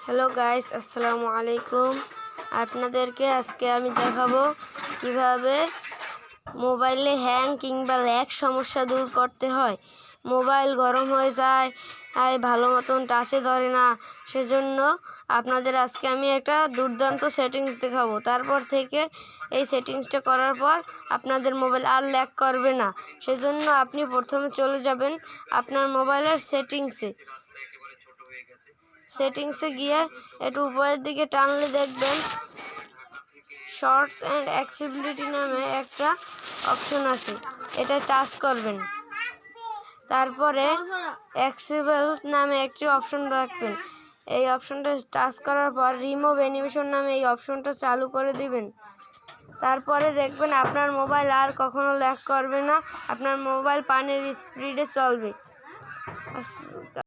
Hello guys, আসসালামু আলাইকুম। আপনাদেরকে আজকে আমি দেখাবো কিভাবে মোবাইলে হ্যাং কিংবা ল্যাগ সমস্যা দূর করতে হয়। মোবাইল গরম হয়ে যায়, ভালো মতন টাচে ধরে না, সেজন্য আপনাদের আজকে আমি একটা দুর্দান্ত সেটিংস দেখাবো। তারপর থেকে এই সেটিংসটা করার পর আপনাদের মোবাইল আর ল্যাগ করবে না। সেজন্য আপনি প্রথমে চলে যাবেন আপনার মোবাইলের সেটিংসে গিয়ে একটু উপরের দিকে টানলে দেখবেন শর্টস অ্যান্ড অ্যাক্সেসিবিলিটি নামে একটা অপশন আছে, এটা টাচ করবেন। তারপরে অ্যাক্সেসিবল নামে একটি অপশন রাখবেন। এই অপশনটা টাচ করার পর রিমুভ অ্যানিমেশন নামে এই অপশনটা চালু করে দিবেন। তারপরে দেখবেন আপনার মোবাইল আর কখনো ল্যাগ করবে না, আপনার মোবাইল পানির স্পিডে চলবে।